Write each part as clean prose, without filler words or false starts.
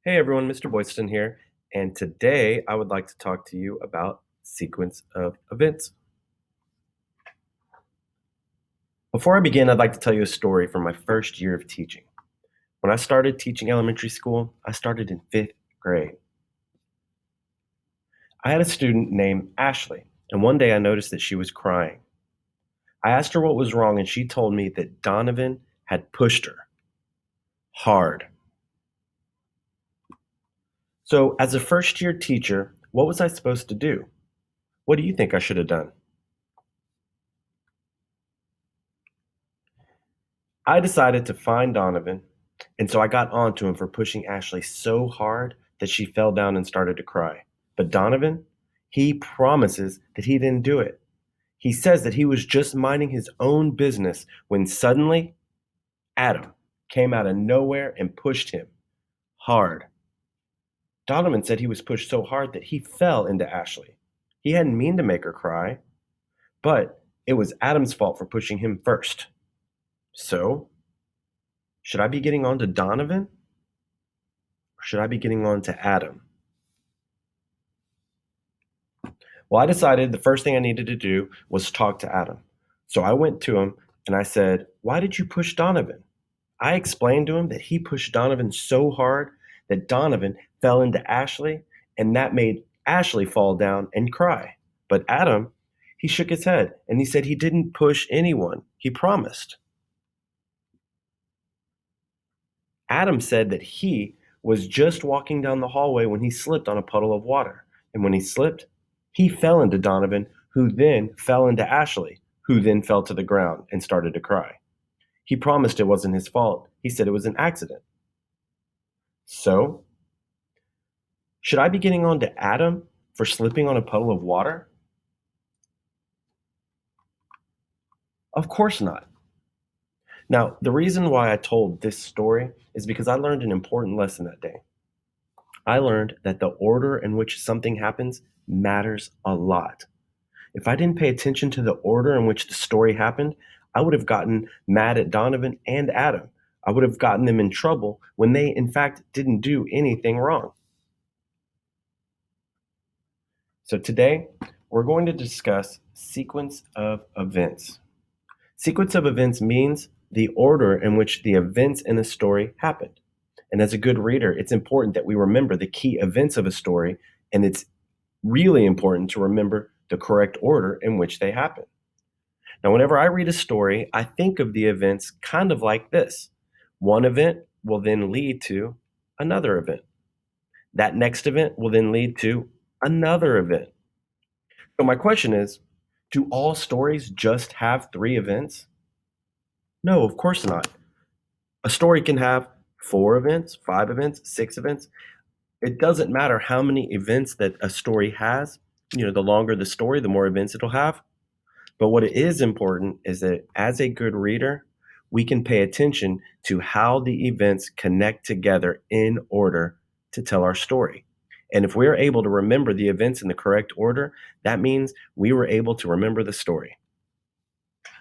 Hey everyone, Mr. Boyston here, and today I would like to talk to you about sequence of events. Before I begin, I'd like to tell you a story from my first year of teaching. When I started teaching elementary school, I started in fifth grade. I had a student named Ashley, and one day I noticed that she was crying. I asked her what was wrong, and she told me that Donovan had pushed her hard. So, as a first year teacher, what was I supposed to do? What do you think I should have done? I decided to find Donovan, and so I got onto him for pushing Ashley so hard that she fell down and started to cry. But Donovan, he promises that he didn't do it. He says that he was just minding his own business when suddenly Adam came out of nowhere and pushed him hard. Donovan said he was pushed so hard that he fell into Ashley. He hadn't mean to make her cry, but it was Adam's fault for pushing him first. So, should I be getting on to Donovan? Or should I be getting on to Adam? Well, I decided the first thing I needed to do was talk to Adam. So I went to him and I said, "Why did you push Donovan?" I explained to him that he pushed Donovan so hard that Donovan fell into Ashley, and that made Ashley fall down and cry. But Adam, he shook his head and he said he didn't push anyone. He promised. Adam said that he was just walking down the hallway when he slipped on a puddle of water. And when he slipped, he fell into Donovan, who then fell into Ashley, who then fell to the ground and started to cry. He promised it wasn't his fault. He said it was an accident. So, should I be getting on to Adam for slipping on a puddle of water? Of course not. Now, the reason why I told this story is because I learned an important lesson that day. I learned that the order in which something happens matters a lot. If I didn't pay attention to the order in which the story happened, I would have gotten mad at Donovan and Adam. I would have gotten them in trouble when they, in fact, didn't do anything wrong. So today, we're going to discuss sequence of events. Sequence of events means the order in which the events in a story happened. And as a good reader, it's important that we remember the key events of a story, and it's really important to remember the correct order in which they happen. Now, whenever I read a story, I think of the events kind of like this. One event will then lead to another event. That next event will then lead to another event. So, my question is, do all stories just have three events? No, of course not. A story can have four events, five events, six events. It doesn't matter how many events that a story has. The longer the story, the more events it'll have. But what is important is that as a good reader, we can pay attention to how the events connect together in order to tell our story. And if we're able to remember the events in the correct order, that means we were able to remember the story.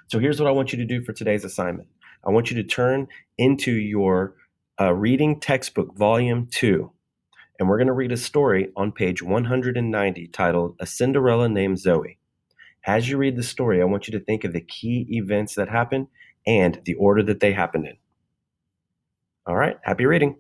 So here's what I want you to do for today's assignment. I want you to turn into your reading textbook, volume 2, and we're going to read a story on page 190 titled A Cinderella Named Zoe. As you read the story, I want you to think of the key events that happened and the order that they happened in. All right, happy reading.